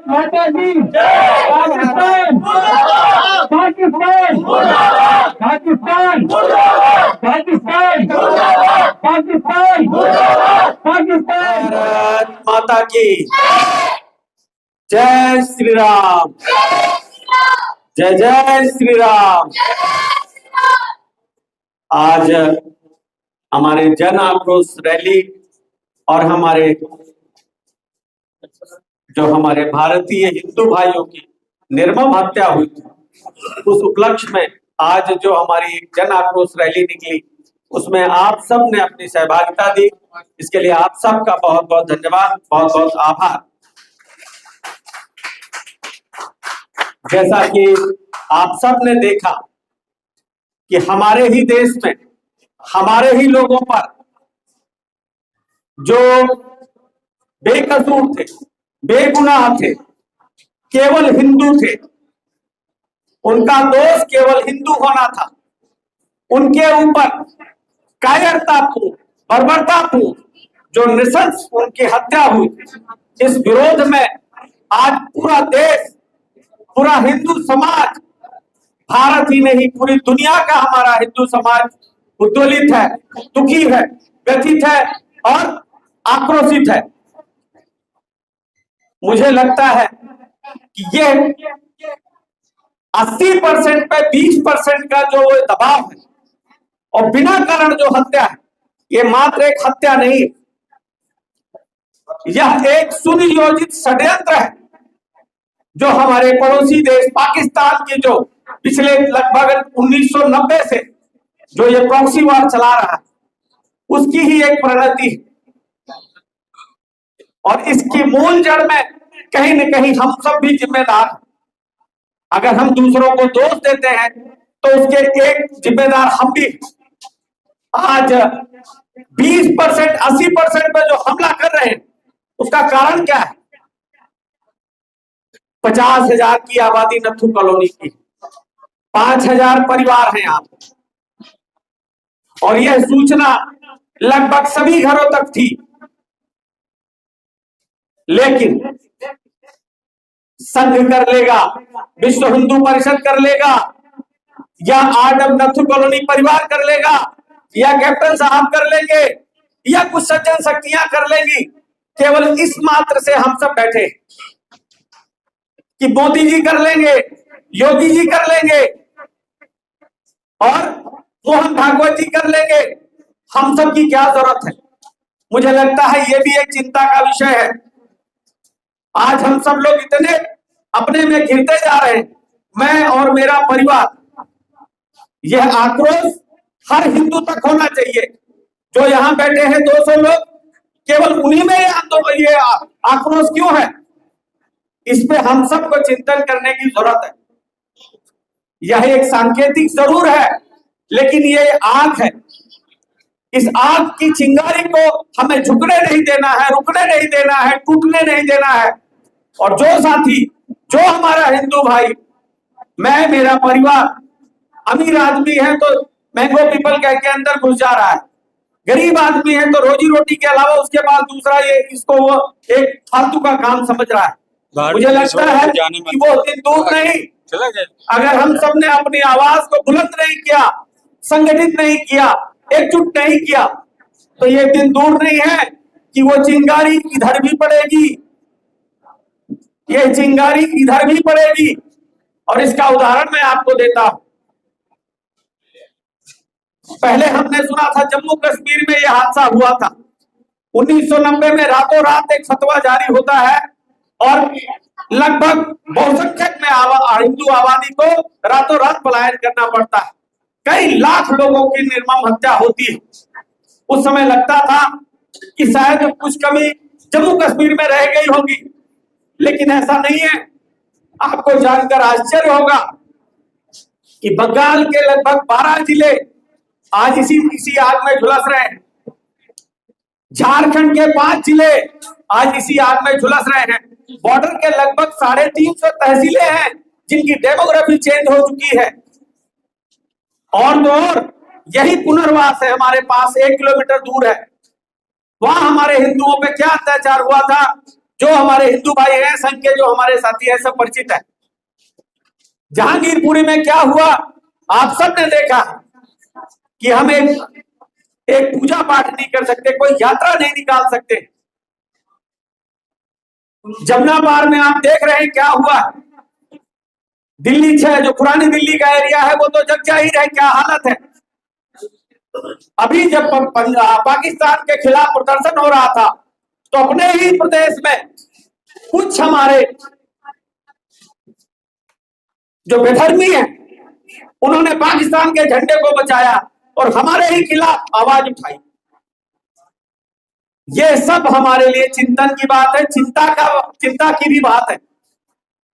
माता दी। पाकिस्तान पाकिस्तान पाकिस्तान पाकिस्तान पाकिस्तान पाकिस्तान। भारत माता की जय श्री राम। जय जय श्री राम। आज हमारे जन आक्रोश रैली और हमारे भारतीय हिंदू भाइयों की निर्मम हत्या हुई थी, उस उपलक्ष्य में आज जो हमारी जन आक्रोश रैली निकली, उसमें आप सब ने अपनी सहभागिता दी। इसके लिए आप सबका बहुत बहुत धन्यवाद, बहुत बहुत आभार। जैसा कि आप सब ने देखा कि हमारे ही देश में हमारे ही लोगों पर जो बेकसूर थे, बेगुनाह थे, केवल हिंदू थे, उनका दोष केवल हिंदू होना था, उनके ऊपर कायरतापूर्ण, बर्बरतापूर्ण जो नृशंस उनकी हत्या हुई, इस विरोध में आज पूरा देश, पूरा हिंदू समाज, भारत ही नहीं पूरी दुनिया का हमारा हिंदू समाज उद्वेलित है, दुखी है, व्यथित है और आक्रोशित है। मुझे लगता है कि ये 80% पे 20% का जो दबाव है और बिना कारण जो हत्या है, ये मात्र एक हत्या नहीं, यह एक सुनियोजित षड्यंत्र है जो हमारे पड़ोसी देश पाकिस्तान की जो पिछले लगभग 1990 से जो ये प्रॉक्सी वॉर चला रहा है, उसकी ही एक परिणति है। और इसकी मूल जड़ में कहीं न कहीं हम सब भी जिम्मेदार हैं। अगर हम दूसरों को दोष देते हैं तो उसके एक जिम्मेदार हम भी। आज 20% 80% पे जो हमला कर रहे हैं, उसका कारण क्या है? 50,000 की आबादी नथू कॉलोनी की, 5,000 परिवार हैं यहाँ, और यह सूचना लगभग सभी घरों तक थी, लेकिन संघ कर लेगा, विश्व हिंदू परिषद कर लेगा, या आडम नथु कॉलोनी परिवार कर लेगा, या कैप्टन साहब कर लेंगे, या कुछ सज्जन शक्तियां कर लेंगी। केवल इस मात्र से हम सब बैठे कि मोदी जी कर लेंगे, योगी जी कर लेंगे और मोहन भागवत जी कर लेंगे, हम सब की क्या जरूरत है? मुझे लगता है ये भी एक चिंता का विषय है। आज हम सब लोग इतने अपने में घिरते जा रहे हैं, मैं और मेरा परिवार। यह आक्रोश हर हिंदू तक होना चाहिए। जो यहां बैठे हैं 200 लोग, केवल उन्हीं में ये आक्रोश क्यों है? इस पे हम सबको चिंतन करने की जरूरत है। यह एक सांकेतिक जरूर है, लेकिन ये आग है। इस आग की चिंगारी को हमें झुकने नहीं देना है, रुकने नहीं देना है, टूटने नहीं देना है। और जो साथी, जो हमारा हिंदू भाई, मैं, मेरा परिवार अमीर आदमी है तो मैंगो पीपल कह के अंदर घुस जा रहा है, गरीब आदमी है तो रोजी रोटी के अलावा उसके पास दूसरा ये इसको वो एक फालतू का काम समझ रहा है। मुझे लगता है कि वो दिन दूर नहीं, अगर हम सब ने अपनी आवाज को बुलंद नहीं किया, संगठित नहीं किया, एकजुट नहीं किया, तो ये दिन दूर नहीं है कि वो चिंगारी इधर भी पड़ेगी, ये चिंगारी इधर भी पड़ेगी। और इसका उदाहरण मैं आपको देता हूं। पहले हमने सुना था जम्मू कश्मीर में यह हादसा हुआ था। 1990 में रातों रात एक फतवा जारी होता है और लगभग बहुसंख्यक में हिंदू आबादी को रातों रात पलायन करना पड़ता है। कई लाख लोगों की निर्मम हत्या होती है। उस समय लगता था कि शायद कुछ कमी जम्मू कश्मीर में रह गई होगी, लेकिन ऐसा नहीं है। आपको जानकर आश्चर्य होगा कि बंगाल के लगभग 12 जिले आज इसी आग में झुलस रहे हैं। झारखंड के 5 जिले आज इसी आग में झुलस रहे हैं। बॉर्डर के लगभग 350 तहसीलें हैं जिनकी डेमोग्राफी चेंज हो चुकी है। और तो और यही पुनर्वास है हमारे पास 1 किलोमीटर दूर है। वहां हमारे हिंदुओं पे क्या अत्याचार हुआ था जो हमारे हिंदू भाई हैं, संघ के जो हमारे साथी हैं, सब परिचित है। जहांगीरपुरी में क्या हुआ आप सब ने देखा कि हम एक पूजा पाठ नहीं कर सकते, कोई यात्रा नहीं निकाल सकते। जमुना पार में आप देख रहे हैं क्या हुआ। दिल्ली 6 जो पुरानी दिल्ली का एरिया है वो तो जग जाहिर है क्या हालत है। अभी जब पाकिस्तान के खिलाफ प्रदर्शन हो रहा था तो अपने ही प्रदेश में कुछ हमारे जो बेधर्मी हैं उन्होंने पाकिस्तान के झंडे को बचाया और हमारे ही खिलाफ आवाज उठाई। ये सब हमारे लिए चिंतन की बात है, चिंता की भी बात है।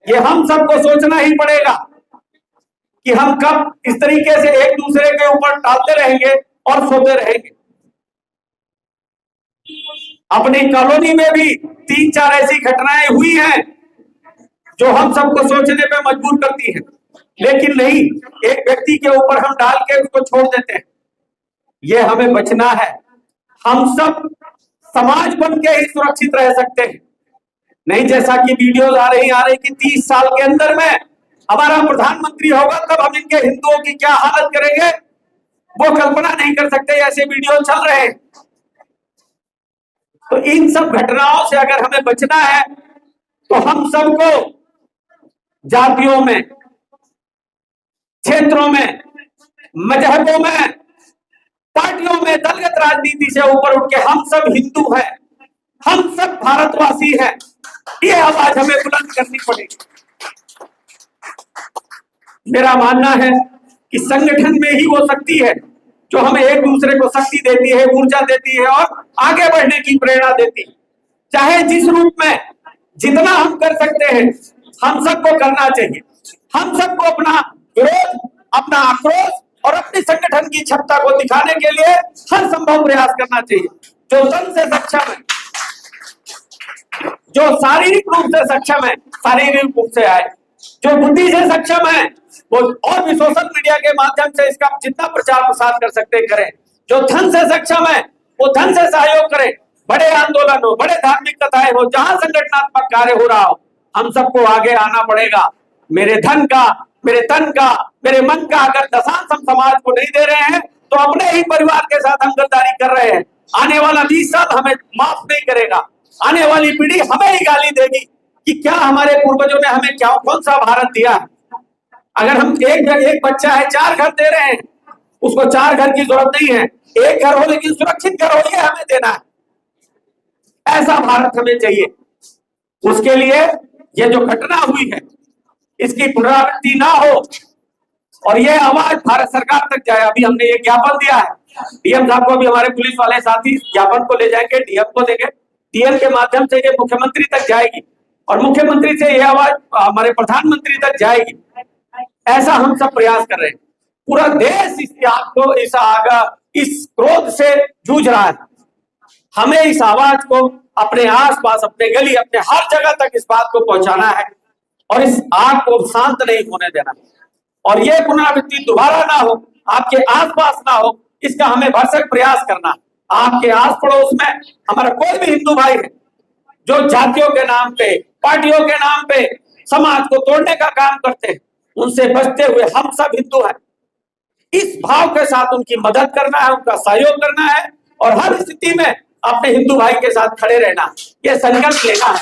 ये हम सबको सोचना ही पड़ेगा कि हम कब इस तरीके से एक दूसरे के ऊपर टालते रहेंगे और सोते रहेंगे। अपनी कॉलोनी में भी 3-4 ऐसी घटनाएं हुई हैं जो हम सबको सोचने पे मजबूर करती हैं, लेकिन नहीं, एक व्यक्ति के ऊपर हम डाल के उसको छोड़ देते हैं। ये हमें बचना है। हम सब समाज बन के ही सुरक्षित रह सकते हैं, नहीं जैसा कि वीडियोज आ रही कि 30 साल के अंदर में हमारा प्रधानमंत्री होगा तब हम इनके हिंदुओं की क्या हालत करेंगे, वो कल्पना नहीं कर सकते। ऐसे वीडियो चल रहे हैं। तो इन सब घटनाओं से अगर हमें बचना है तो हम सबको जातियों में, क्षेत्रों में, मजहबों में, पार्टियों में, दलगत राजनीति से ऊपर उठ के हम सब हिंदू हैं, हम सब भारतवासी हैं। ये आवाज हमें बुलंद करनी पड़ेगी। मेरा मानना है कि संगठन में ही वो शक्ति है जो हमें एक दूसरे को शक्ति देती है, ऊर्जा देती है और आगे बढ़ने की प्रेरणा देती है। चाहे जिस रूप में जितना हम कर सकते हैं हम सबको करना चाहिए। हम सबको अपना विरोध, अपना आक्रोश और अपनी संगठन की क्षमता को दिखाने के लिए हर संभव प्रयास करना चाहिए। जो तन से सक्षम है, जो शारीरिक रूप से सक्षम है, शारीरिक रूप से आए, जो बुद्धि से सक्षम है वो और भी सोशल मीडिया के माध्यम से इसका जितना प्रचार प्रसार कर सकते करें। जो धन से सक्षम है वो धन से सहयोग करे। बड़े आंदोलन हो, बड़े धार्मिक कथाएं हो, जहां संगठनात्मक कार्य हो रहा हो, हम सबको आगे आना पड़ेगा। मेरे धन का, मेरे तन का, मेरे मन का अगर दशांश हम समाज को नहीं दे रहे हैं तो अपने ही परिवार के साथ हम गद्दारी कर रहे हैं। आने वाला 20 साल हमें माफ नहीं करेगा। आने वाली पीढ़ी हमें ही गाली देगी कि क्या हमारे पूर्वजों ने हमें क्या कौन सा भारत दिया है। अगर हम एक बच्चा है 4 घर दे रहे हैं, उसको 4 घर की जरूरत नहीं है, एक घर हो लेकिन सुरक्षित घर हो, ये हमें देना है। ऐसा भारत हमें चाहिए। उसके लिए ये जो घटना हुई है इसकी पुनरावृत्ति ना हो और ये आवाज भारत सरकार तक जाए। अभी हमने ये ज्ञापन दिया है, डीएम साहब को भी हमारे पुलिस वाले साथी ज्ञापन को ले जाएंगे, डीएम को देंगे, डीएम के माध्यम से ये मुख्यमंत्री तक जाएगी और मुख्यमंत्री से ये आवाज हमारे प्रधानमंत्री तक जाएगी। ऐसा हम सब प्रयास कर रहे हैं। पूरा देश इस क्रोध से जूझ रहा है। हमें इस आवाज को अपने आसपास, अपने गली, अपने हर जगह तक इस बात को पहुंचाना है और इस आग को शांत नहीं होने देना। और ये पुनरावृत्ति दोबारा ना हो, आपके आसपास ना हो, इसका हमें भरसक प्रयास करना है। आपके आस पड़ोस में हमारा कोई भी हिंदू भाई है जो जातियों के नाम पे, पार्टियों के नाम पे समाज को तोड़ने का काम करते हैं, उनसे बचते हुए हम सब हिंदू हैं। इस भाव के साथ उनकी मदद करना है, उनका सहयोग करना है और हर स्थिति में अपने हिंदू भाई के साथ खड़े रहना, ये संकल्प लेना है।